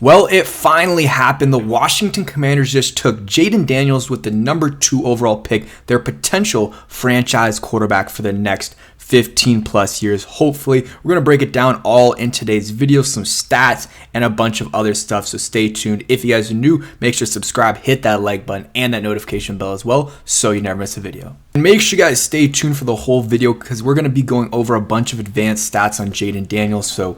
Well, it finally happened. The Washington Commanders just took Jayden Daniels with the number 2 overall pick, their potential franchise quarterback for the next 15 plus years. Hopefully, we're going to break it down all in today's video, some stats and a bunch of other stuff. So stay tuned. If you guys are new, make sure to subscribe, hit that like button and that notification bell as well so you never miss a video. And make sure you guys stay tuned for the whole video because we're going to be going over a bunch of advanced stats on Jayden Daniels. So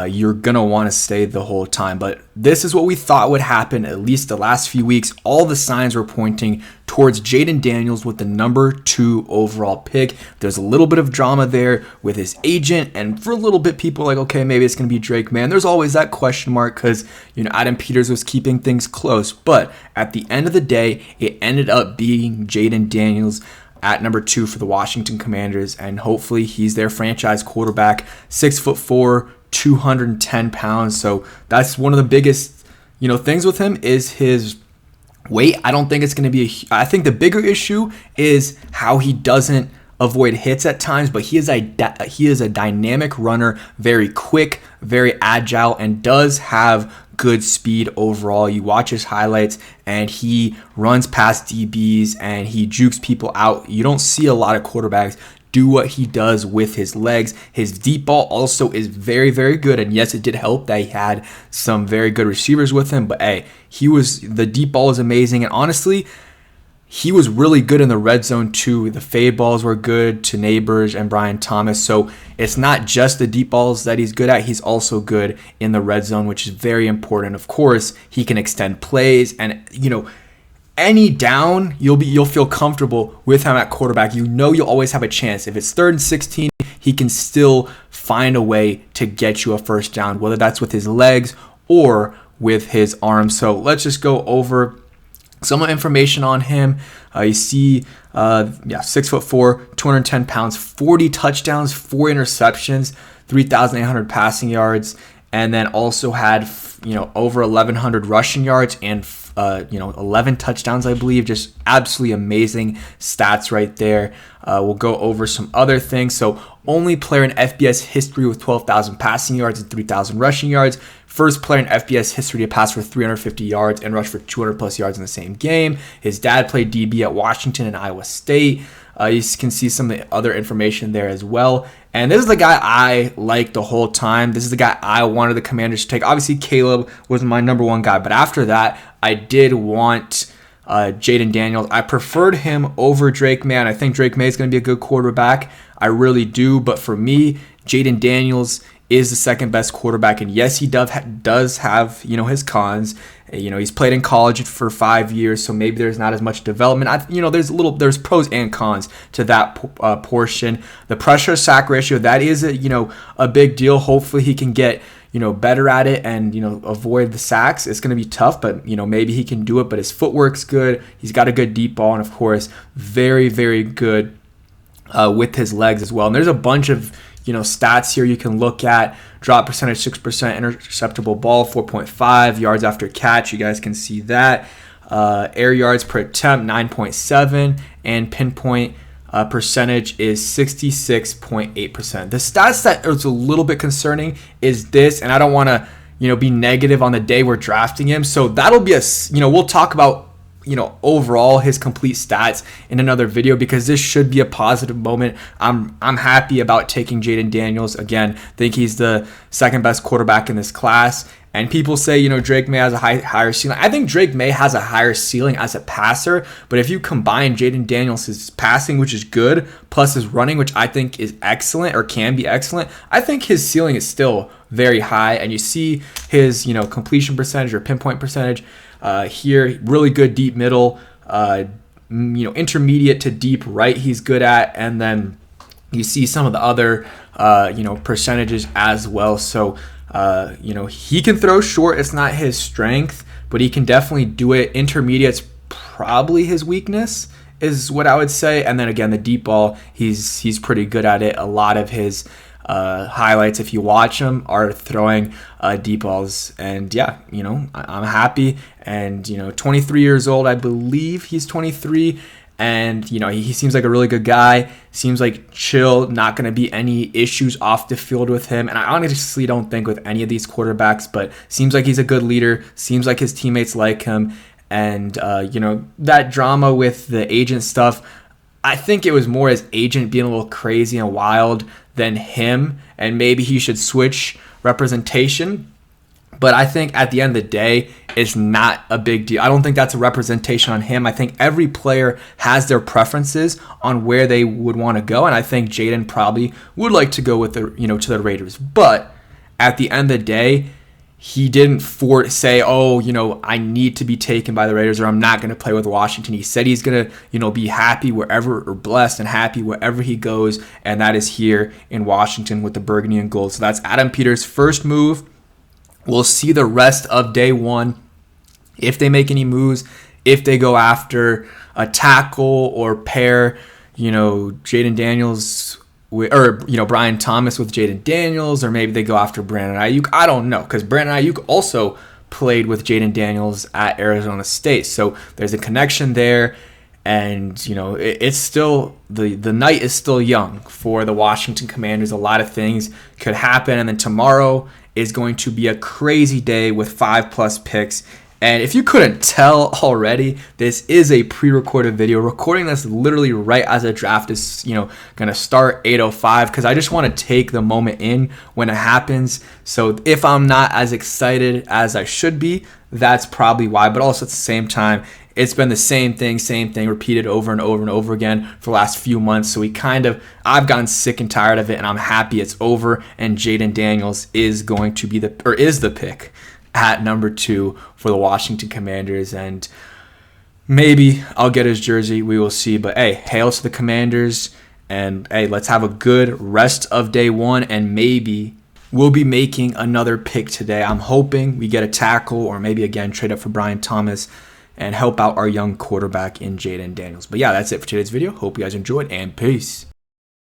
you're going to want to stay the whole time. But this is what we thought would happen at least the last few weeks. All the signs were pointing towards Jayden Daniels with the number 2 overall pick. There's a little bit of drama there with his agent, and for a little bit people are like, okay, maybe it's going to be Drake, man. There's always that question mark because, Adam Peters was keeping things close. But at the end of the day, it ended up being Jayden Daniels at number 2 for the Washington Commanders, and hopefully he's their franchise quarterback, 6'4", 210 pounds. So that's one of the biggest, things with him is his weight. I don't think it's going to be I think the bigger issue is how he doesn't avoid hits at times, but he is a dynamic runner, very quick, very agile, and does have good speed overall. You watch his highlights and he runs past DBs and he jukes people out. You don't see a lot of quarterbacks do what he does with his legs. His deep ball also is very, very good. And yes, it did help that he had some very good receivers with him. But hey, the deep ball is amazing. And honestly, he was really good in the red zone too. The fade balls were good to Neighbors and Brian Thomas. So it's not just the deep balls that he's good at. He's also good in the red zone, which is very important. Of course, he can extend plays and, any down, you'll feel comfortable with him at quarterback. You'll always have a chance. If it's 3rd and 16, he can still find a way to get you a first down, whether that's with his legs or with his arms. So let's just go over some information on him. You see, 6'4", 210 pounds, 40 touchdowns, 4 interceptions, 3,800 passing yards, and then also had over 1,100 rushing yards and 11 touchdowns, I believe. Just absolutely amazing stats right there. We'll go over some other things. So only player in FBS history with 12,000 passing yards and 3,000 rushing yards. First player in FBS history to pass for 350 yards and rush for 200 plus yards in the same game. His dad played DB at Washington and Iowa State. You can see some of the other information there as well. And this is the guy I liked the whole time. This is the guy I wanted the Commanders to take. Obviously, Caleb was my number 1 guy. But after that, I did want Jayden Daniels. I preferred him over Drake May. I think Drake May is going to be a good quarterback. I really do. But for me, Jayden Daniels is the second best quarterback. And yes, he does have, his cons. He's played in college for 5 years, so maybe there's not as much development. There's pros and cons to that portion. The pressure sack ratio, that is a big deal. Hopefully he can get better at it and avoid the sacks. It's going to be tough, but maybe he can do it. But his footwork's good. He's got a good deep ball, and of course, very, very good with his legs as well. And there's a bunch of stats here you can look at. Drop percentage 6%, interceptable ball 4.5, yards after catch, you guys can see that. Air yards per attempt 9.7, and pinpoint percentage is 66.8%. The stats that is a little bit concerning is this, and I don't want to be negative on the day we're drafting him. So that'll be we'll talk about overall his complete stats in another video because this should be a positive moment. I'm happy about taking Jayden Daniels. Again, think he's the second best quarterback in this class. And people say, Drake May has a higher ceiling. I think Drake May has a higher ceiling as a passer, but if you combine Jayden Daniels' passing, which is good, plus his running, which I think is excellent or can be excellent, I think his ceiling is still very high. And you see his, completion percentage or pinpoint percentage here, really good deep middle, intermediate to deep right he's good at, and then you see some of the other, percentages as well. So, he can throw short. It's not his strength, but he can definitely do it. Intermediate's probably his weakness, is what I would say. And then again, the deep ball, he's pretty good at it. A lot of his highlights, if you watch them, are throwing deep balls. And yeah, I'm happy. And 23 years old, I believe he's 23. And, he seems like a really good guy. Seems like chill, not going to be any issues off the field with him. And I honestly don't think with any of these quarterbacks, but seems like he's a good leader. Seems like his teammates like him. And, that drama with the agent stuff, I think it was more his agent being a little crazy and wild than him. And maybe he should switch representation. But I think at the end of the day, it's not a big deal. I don't think that's a representation on him. I think every player has their preferences on where they would want to go. And I think Jayden probably would like to go with to the Raiders. But at the end of the day, he didn't say, I need to be taken by the Raiders or I'm not going to play with Washington. He said he's going to, be happy wherever or blessed and happy wherever he goes. And that is here in Washington with the burgundy and gold. So that's Adam Peters' first move. We'll see the rest of day one if they make any moves, if they go after a tackle or pair, Jayden Daniels or Brian Thomas with Jayden Daniels, or maybe they go after Brandon Ayuk. I don't know, because Brandon Ayuk also played with Jayden Daniels at Arizona State, so there's a connection there. And it's still the night is still young for the Washington Commanders. A lot of things could happen, and then tomorrow is going to be a crazy day with 5+ picks. And if you couldn't tell already, this is a pre-recorded video. Recording this literally right as the draft is, going to start 8:05, because I just want to take the moment in when it happens. So if I'm not as excited as I should be, that's probably why. But also at the same time, it's been the same thing repeated over and over and over again for the last few months. So I've gotten sick and tired of it, and I'm happy it's over. And Jayden Daniels is going to be the pick at number 2 for the Washington Commanders. And maybe I'll get his jersey. We will see. But hey, hail to the Commanders. And hey, let's have a good rest of day one. And maybe we'll be making another pick today. I'm hoping we get a tackle, or maybe again trade up for Brian Thomas and help out our young quarterback in Jayden Daniels. But yeah, that's it for today's video. Hope you guys enjoyed, and peace.